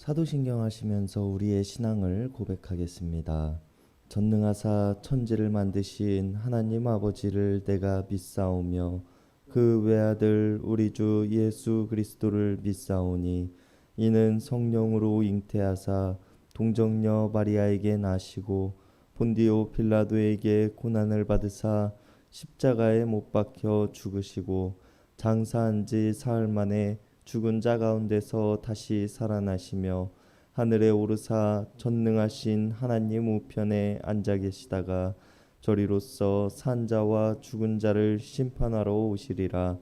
사도신경 하시면서 우리의 신앙을 고백하겠습니다. 전능하사 천지를 만드신 하나님 아버지를 내가 믿사오며 그 외아들 우리 주 예수 그리스도를 믿사오니 이는 성령으로 잉태하사 동정녀 마리아에게 나시고 본디오 빌라도에게 고난을 받으사 십자가에 못 박혀 죽으시고 장사한 지 사흘 만에 죽은 자 가운데서 다시 살아나시며 하늘에 오르사 전능하신 하나님 우편에 앉아 계시다가 저리로서 산 자와 죽은 자를 심판하러 오시리라.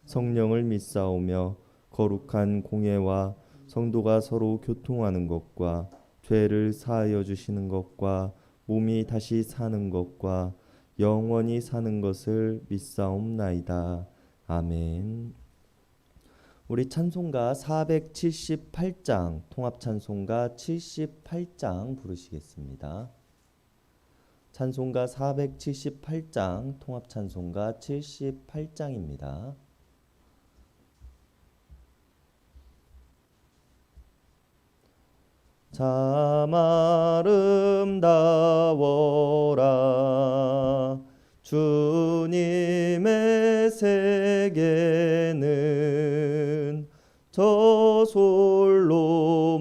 성령을 믿사오며 거룩한 공예와 성도가 서로 교통하는 것과 죄를 사하여 주시는 것과 몸이 다시 사는 것과 영원히 사는 것을 믿사옵나이다. 아멘. 우리 찬송가 478장, 통합찬송가 78장 부르시겠습니다. 찬송가 478장, 통합찬송가 78장입니다. 참 아름다워라 주님의 세계는 저 솔로몬의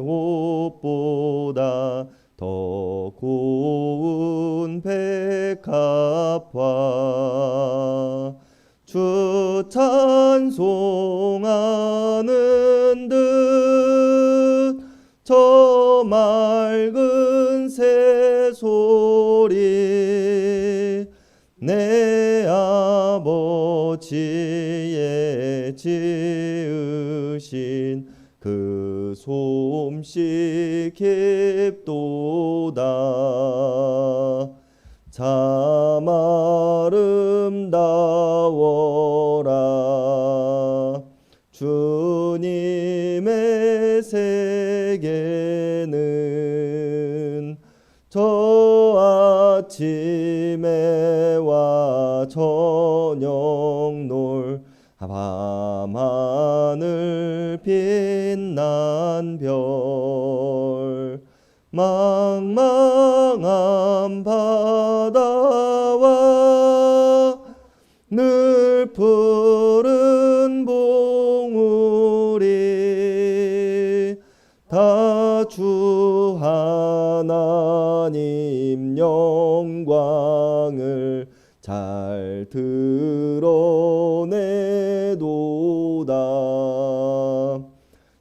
옷보다 더 고운 백합화 주 찬송하는 듯 저 맑은 새소리 내 아버지의 지으신 그 솜씨 깊도다. 참 아름다워라 주님의 세계는 저 아침에와 저녁놀 밤하늘 빛난 별 망망한 바다와 늘 푸른 봉우리 다 주 하나님 영광을 잘 드러내도다.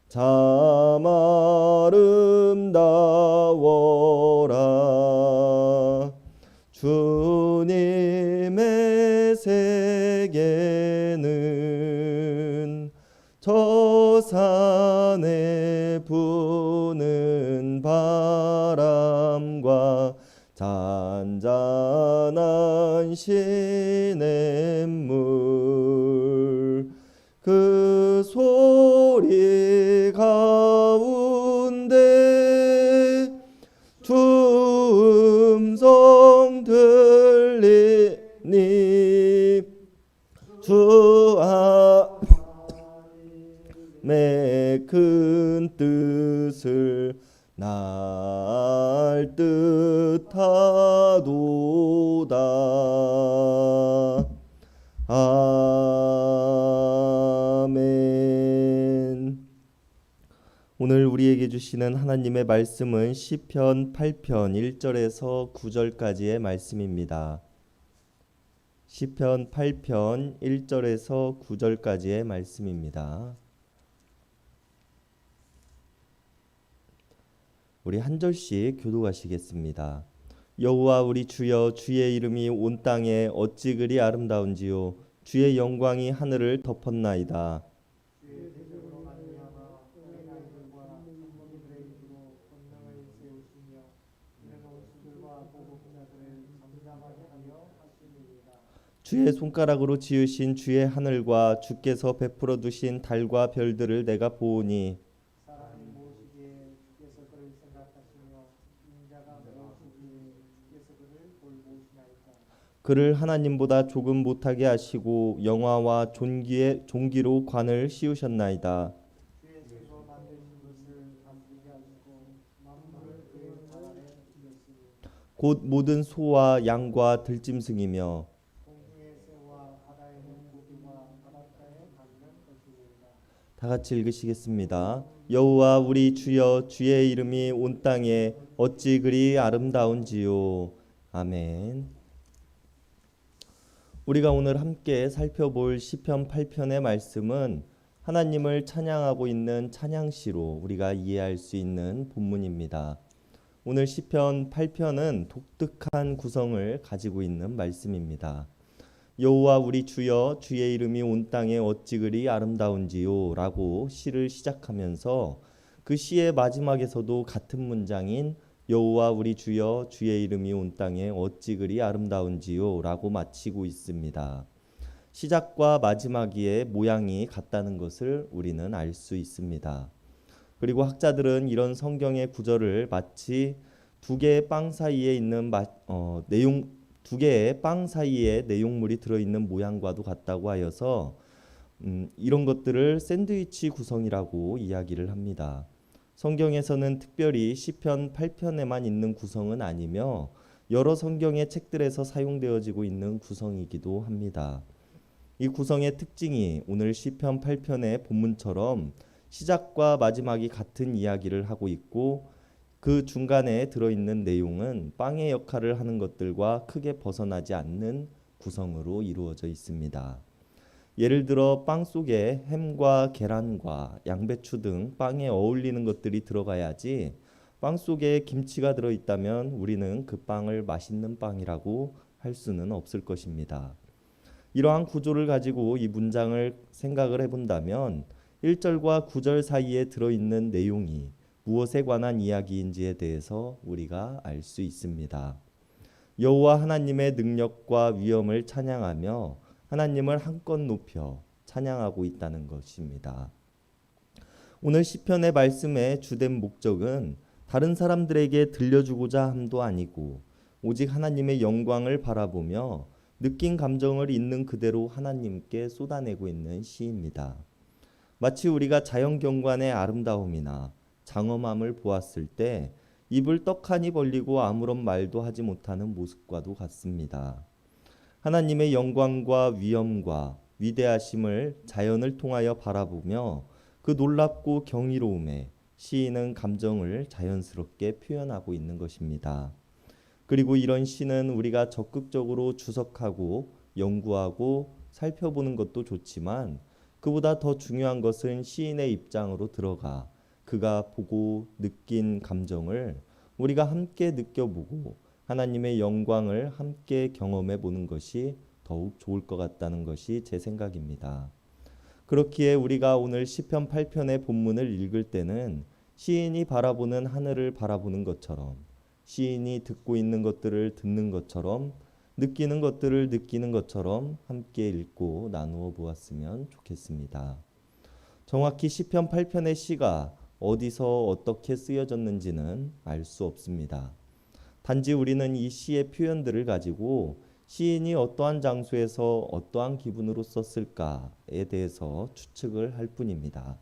참 아름다워라 주님의 세계는 저 산에 부는 바람과 잔잔한 시냇물 그 소리 가운데 주 음성 들리니 주 하나님의 큰 뜻을 날 듯하도다. 아멘. 오늘 우리에게 주시는 하나님의 말씀은 시편 8편 1절에서 9절까지의 말씀입니다. 시편 8편 1절에서 9절까지의 말씀입니다. 우리 한 절씩 교독하시겠습니다. 여호와 우리 주여, 주의 이름이 온 땅에 어찌 그리 아름다운지요. 주의 영광이 하늘을 덮었나이다. 주의 손가락으로 지으신 주의 하늘과 주께서 베풀어 두신 달과 별들을 내가 보오니 그를 하나님보다 조금 못하게 하시고 영화와 종기로 관을 씌우셨나이다. 곧 모든 소와 양과 들짐승이며 공중의 새와 바다의 물고기와 바닷가에 닿는 것이니라. 다 같이 읽으시겠습니다. 여호와 우리 주여 주의 이름이 온 땅에 어찌 그리 아름다운지요. 아멘. 우리가 오늘 함께 살펴볼 시편 8편의 말씀은 하나님을 찬양하고 있는 찬양시로 우리가 이해할 수 있는 본문입니다. 오늘 시편 8편은 독특한 구성을 가지고 있는 말씀입니다. 여호와 우리 주여 주의 이름이 온 땅에 어찌 그리 아름다운지요 라고 시를 시작하면서 그 시의 마지막에서도 같은 문장인 여호와 우리 주여 주의 이름이 온 땅에 어찌 그리 아름다운지요 라고 마치고 있습니다. 시작과 마지막의 모양이 같다는 것을 우리는 알 수 있습니다. 그리고 학자들은 이런 성경의 구절을 마치 두 개의 빵 사이에 있는 두 개의 빵 사이에 내용물이 들어있는 모양과도 같다고 하여서 이런 것들을 샌드위치 구성이라고 이야기를 합니다. 성경에서는 특별히 시편 8편에만 있는 구성은 아니며 여러 성경의 책들에서 사용되어지고 있는 구성이기도 합니다. 이 구성의 특징이 오늘 시편 8편의 본문처럼 시작과 마지막이 같은 이야기를 하고 있고 그 중간에 들어있는 내용은 빵의 역할을 하는 것들과 크게 벗어나지 않는 구성으로 이루어져 있습니다. 예를 들어 빵 속에 햄과 계란과 양배추 등 빵에 어울리는 것들이 들어가야지 빵 속에 김치가 들어있다면 우리는 그 빵을 맛있는 빵이라고 할 수는 없을 것입니다. 이러한 구조를 가지고 이 문장을 생각을 해본다면 1절과 9절 사이에 들어있는 내용이 무엇에 관한 이야기인지에 대해서 우리가 알 수 있습니다. 여호와 하나님의 능력과 위엄을 찬양하며 하나님을 한껏 높여 찬양하고 있다는 것입니다. 오늘 시편의 말씀의 주된 목적은 다른 사람들에게 들려주고자 함도 아니고 오직 하나님의 영광을 바라보며 느낀 감정을 있는 그대로 하나님께 쏟아내고 있는 시입니다. 마치 우리가 자연경관의 아름다움이나 장엄함을 보았을 때 입을 떡하니 벌리고 아무런 말도 하지 못하는 모습과도 같습니다. 하나님의 영광과 위엄과 위대하심을 자연을 통하여 바라보며 그 놀랍고 경이로움에 시인은 감정을 자연스럽게 표현하고 있는 것입니다. 그리고 이런 시는 우리가 적극적으로 주석하고 연구하고 살펴보는 것도 좋지만 그보다 더 중요한 것은 시인의 입장으로 들어가 그가 보고 느낀 감정을 우리가 함께 느껴보고 하나님의 영광을 함께 경험해 보는 것이 더욱 좋을 것 같다는 것이 제 생각입니다. 그렇기에 우리가 오늘 시편 8편의 본문을 읽을 때는 시인이 바라보는 하늘을 바라보는 것처럼 시인이 듣고 있는 것들을 듣는 것처럼 느끼는 것들을 느끼는 것처럼 함께 읽고 나누어 보았으면 좋겠습니다. 정확히 시편 8편의 시가 어디서 어떻게 쓰여졌는지는 알 수 없습니다. 단지 우리는 이 시의 표현들을 가지고 시인이 어떠한 장소에서 어떠한 기분으로 썼을까에 대해서 추측을 할 뿐입니다.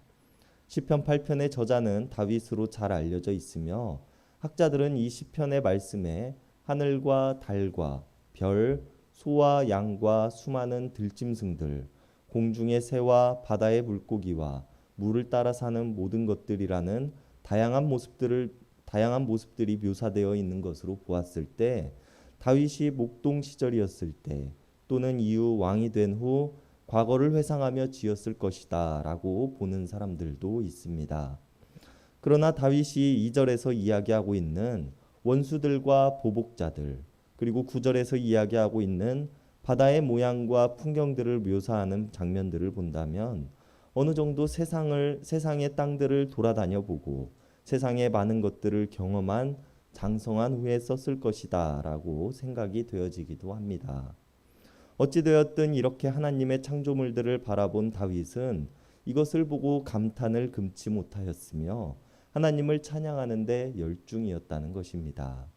시편 8편의 저자는 다윗으로 잘 알려져 있으며 학자들은 이 시편의 말씀에 하늘과 달과 별, 소와 양과 수많은 들짐승들, 공중의 새와 바다의 물고기와 물을 따라 사는 모든 것들이라는 다양한 모습들이 묘사되어 있는 것으로 보았을 때 다윗이 목동 시절이었을 때 또는 이후 왕이 된 후 과거를 회상하며 지었을 것이다 라고 보는 사람들도 있습니다. 그러나 다윗이 2절에서 이야기하고 있는 원수들과 보복자들 그리고 9절에서 이야기하고 있는 바다의 모양과 풍경들을 묘사하는 장면들을 본다면 어느 정도 세상의 땅들을 돌아다녀 보고 세상의 많은 것들을 경험한 장성한 후에 썼을 것이다 라고 생각이 되어지기도 합니다. 어찌되었든 이렇게 하나님의 창조물들을 바라본 다윗은 이것을 보고 감탄을 금치 못하였으며 하나님을 찬양하는 데 열중이었다는 것입니다.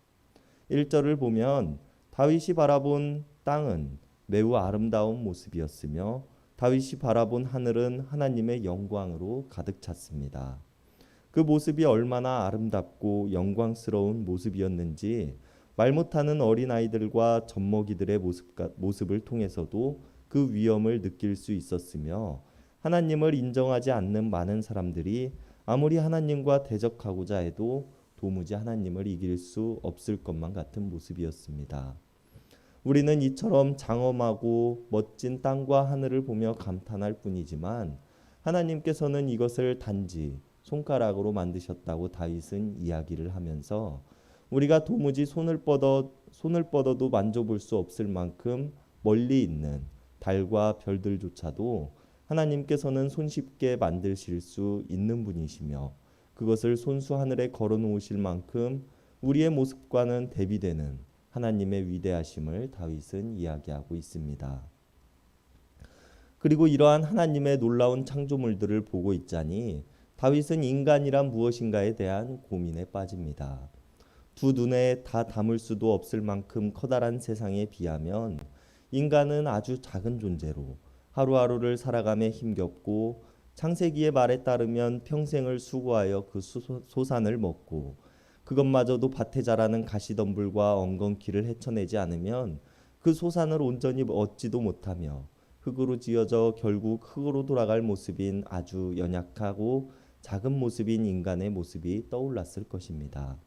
1절을 보면 다윗이 바라본 땅은 매우 아름다운 모습이었으며 다윗이 바라본 하늘은 하나님의 영광으로 가득 찼습니다. 그 모습이 얼마나 아름답고 영광스러운 모습이었는지 말 못하는 어린아이들과 젖먹이들의 모습을 통해서도 그 위험을 느낄 수 있었으며 하나님을 인정하지 않는 많은 사람들이 아무리 하나님과 대적하고자 해도 도무지 하나님을 이길 수 없을 것만 같은 모습이었습니다. 우리는 이처럼 장엄하고 멋진 땅과 하늘을 보며 감탄할 뿐이지만 하나님께서는 이것을 단지 손가락으로 만드셨다고 다윗은 이야기를 하면서 우리가 도무지 손을 뻗어도 만져볼 수 없을 만큼 멀리 있는 달과 별들조차도 하나님께서는 손쉽게 만드실 수 있는 분이시며 그것을 손수 하늘에 걸어 놓으실 만큼 우리의 모습과는 대비되는 하나님의 위대하심을 다윗은 이야기하고 있습니다. 그리고 이러한 하나님의 놀라운 창조물들을 보고 있자니 다윗은 인간이란 무엇인가에 대한 고민에 빠집니다. 두 눈에 다 담을 수도 없을 만큼 커다란 세상에 비하면 인간은 아주 작은 존재로 하루하루를 살아가며 힘겹고 창세기의 말에 따르면 평생을 수고하여 그 소산을 먹고 그것마저도 밭에 자라는 가시덤불과 엉겅퀴를 헤쳐내지 않으면 그 소산을 온전히 얻지도 못하며 흙으로 지어져 결국 흙으로 돌아갈 모습인 아주 연약하고 작은 모습인 인간의 모습이 떠올랐을 것입니다.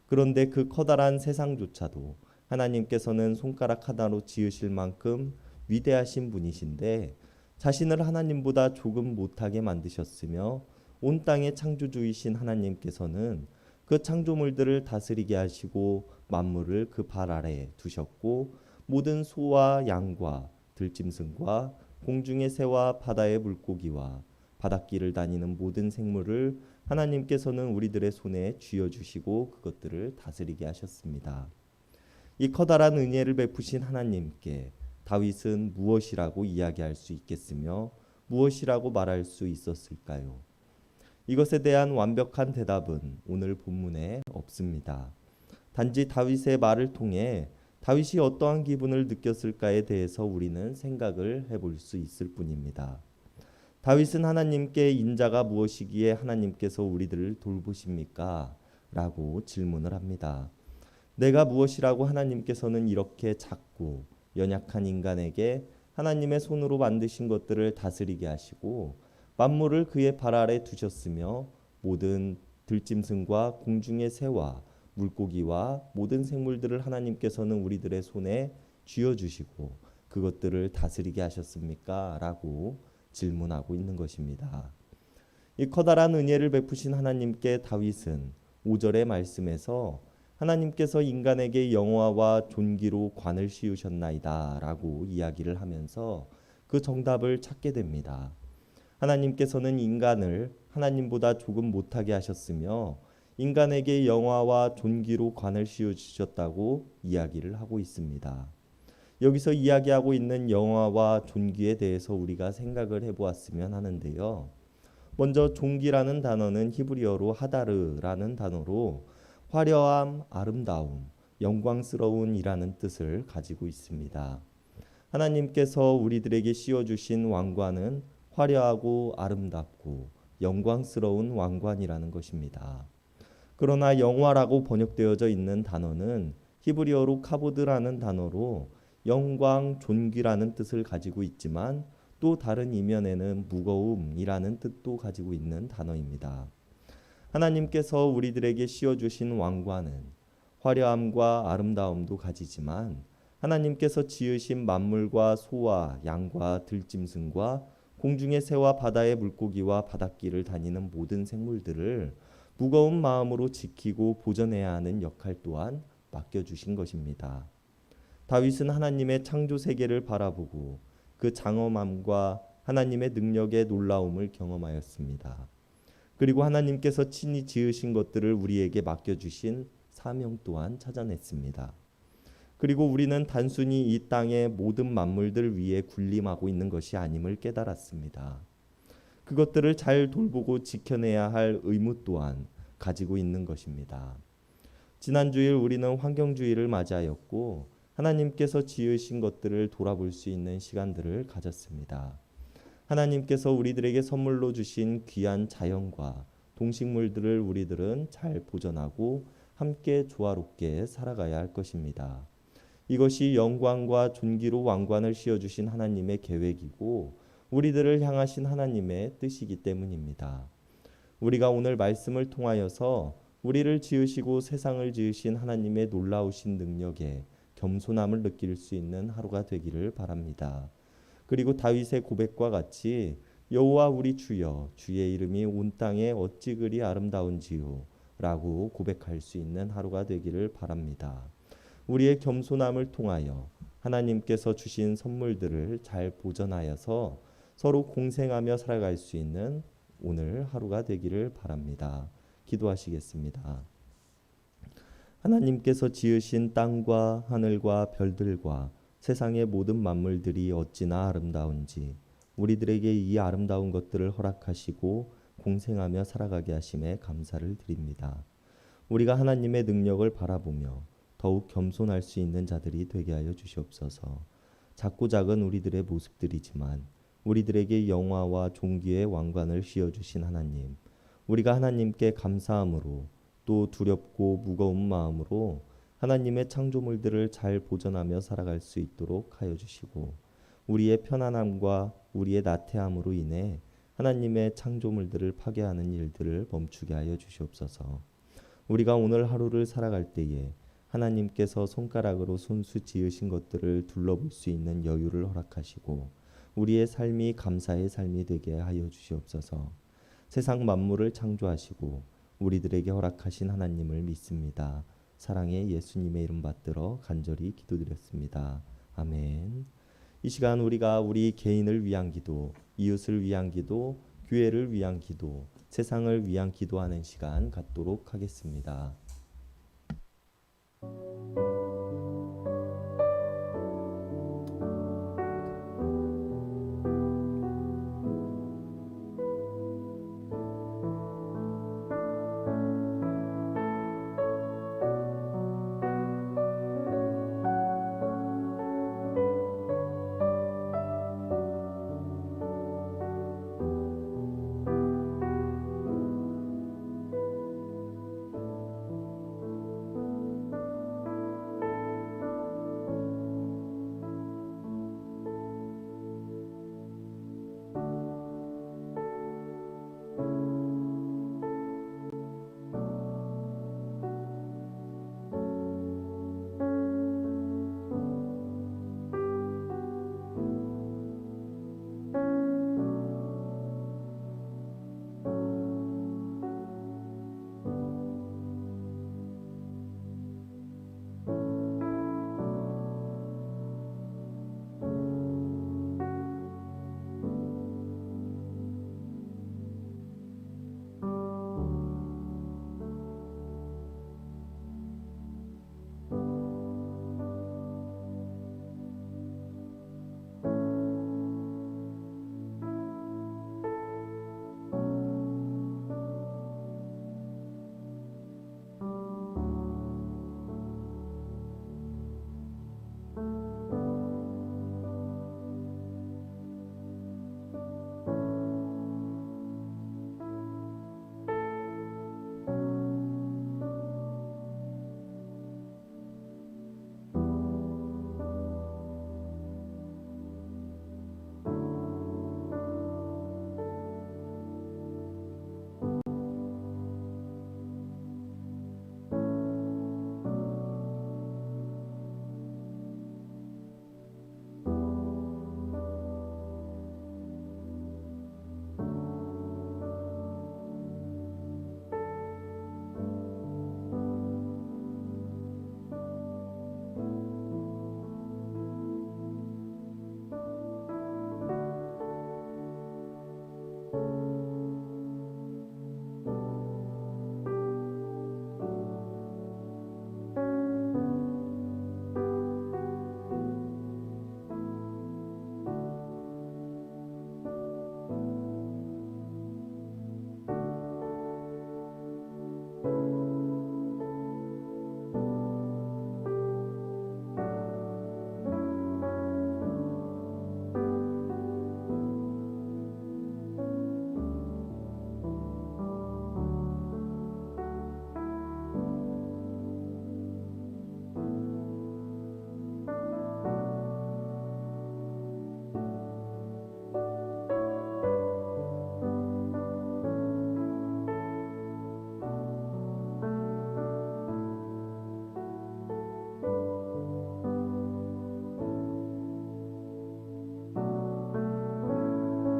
그런데 그 커다란 세상조차도 하나님께서는 손가락 하나로 지으실 만큼 위대하신 분이신데 자신을 하나님보다 조금 못하게 만드셨으며 온 땅의 창조주이신 하나님께서는 그 창조물들을 다스리게 하시고 만물을 그 발 아래에 두셨고 모든 소와 양과 들짐승과 공중의 새와 바다의 물고기와 바닷길을 다니는 모든 생물을 하나님께서는 우리들의 손에 쥐어주시고 그것들을 다스리게 하셨습니다. 이 커다란 은혜를 베푸신 하나님께 다윗은 무엇이라고 이야기할 수 있겠으며 무엇이라고 말할 수 있었을까요? 이것에 대한 완벽한 대답은 오늘 본문에 없습니다. 단지 다윗의 말을 통해 다윗이 어떠한 기분을 느꼈을까에 대해서 우리는 생각을 해볼 수 있을 뿐입니다. 다윗은 하나님께 인자가 무엇이기에 하나님께서 우리들을 돌보십니까? 라고 질문을 합니다. 내가 무엇이라고 하나님께서는 이렇게 작고 연약한 인간에게 하나님의 손으로 만드신 것들을 다스리게 하시고 만물을 그의 발 아래 두셨으며 모든 들짐승과 공중의 새와 물고기와 모든 생물들을 하나님께서는 우리들의 손에 쥐어주시고 그것들을 다스리게 하셨습니까? 라고 질문하고 있는 것입니다. 이 커다란 은혜를 베푸신 하나님께 다윗은 5절의 말씀에서 하나님께서 인간에게 영화와 존귀로 관을 씌우셨나이다 라고 이야기를 하면서 그 정답을 찾게 됩니다. 하나님께서는 인간을 하나님보다 조금 못하게 하셨으며 인간에게 영화와 존귀로 관을 씌워주셨다고 이야기를 하고 있습니다. 여기서 이야기하고 있는 영화와 존귀에 대해서 우리가 생각을 해보았으면 하는데요. 먼저 존귀라는 단어는 히브리어로 하다르라는 단어로 화려함, 아름다움, 영광스러운이라는 뜻을 가지고 있습니다. 하나님께서 우리들에게 씌워주신 왕관은 화려하고 아름답고 영광스러운 왕관이라는 것입니다. 그러나 영화라고 번역되어져 있는 단어는 히브리어로 카보드라는 단어로 영광, 존귀라는 뜻을 가지고 있지만 또 다른 이면에는 무거움이라는 뜻도 가지고 있는 단어입니다. 하나님께서 우리들에게 씌워주신 왕관은 화려함과 아름다움도 가지지만 하나님께서 지으신 만물과 소와 양과 들짐승과 공중의 새와 바다의 물고기와 바닷길을 다니는 모든 생물들을 무거운 마음으로 지키고 보존해야 하는 역할 또한 맡겨주신 것입니다. 다윗은 하나님의 창조 세계를 바라보고 그 장엄함과 하나님의 능력의 놀라움을 경험하였습니다. 그리고 하나님께서 친히 지으신 것들을 우리에게 맡겨주신 사명 또한 찾아냈습니다. 그리고 우리는 단순히 이 땅의 모든 만물들 위에 군림하고 있는 것이 아님을 깨달았습니다. 그것들을 잘 돌보고 지켜내야 할 의무 또한 가지고 있는 것입니다. 지난 주일 우리는 환경주의를 맞이하였고 하나님께서 지으신 것들을 돌아볼 수 있는 시간들을 가졌습니다. 하나님께서 우리들에게 선물로 주신 귀한 자연과 동식물들을 우리들은 잘 보존하고 함께 조화롭게 살아가야 할 것입니다. 이것이 영광과 존귀로 왕관을 씌워주신 하나님의 계획이고 우리들을 향하신 하나님의 뜻이기 때문입니다. 우리가 오늘 말씀을 통하여서 우리를 지으시고 세상을 지으신 하나님의 놀라우신 능력에 겸손함을 느낄 수 있는 하루가 되기를 바랍니다. 그리고 다윗의 고백과 같이 여호와 우리 주여 주의 이름이 온 땅에 어찌 그리 아름다운지요 라고 고백할 수 있는 하루가 되기를 바랍니다. 우리의 겸손함을 통하여 하나님께서 주신 선물들을 잘 보존하여서 서로 공생하며 살아갈 수 있는 오늘 하루가 되기를 바랍니다. 기도하시겠습니다. 하나님께서 지으신 땅과 하늘과 별들과 세상의 모든 만물들이 어찌나 아름다운지 우리들에게 이 아름다운 것들을 허락하시고 공생하며 살아가게 하심에 감사를 드립니다. 우리가 하나님의 능력을 바라보며 더욱 겸손할 수 있는 자들이 되게 하여 주시옵소서. 작고 작은 우리들의 모습들이지만 우리들에게 영화와 존귀의 왕관을 씌워주신 하나님, 우리가 하나님께 감사함으로 또 두렵고 무거운 마음으로 하나님의 창조물들을 잘 보존하며 살아갈 수 있도록 하여 주시고 우리의 편안함과 우리의 나태함으로 인해 하나님의 창조물들을 파괴하는 일들을 멈추게 하여 주시옵소서. 우리가 오늘 하루를 살아갈 때에 하나님께서 손가락으로 손수 지으신 것들을 둘러볼 수 있는 여유를 허락하시고 우리의 삶이 감사의 삶이 되게 하여 주시옵소서. 세상 만물을 창조하시고 우리들에게 허락하신 하나님을 믿습니다. 사랑의 예수님의 이름 받들어 간절히 기도드렸습니다. 아멘. 이 시간 우리가 우리 개인을 위한 기도, 이웃을 위한 기도, 교회를 위한 기도, 세상을 위한 기도하는 시간 갖도록 하겠습니다.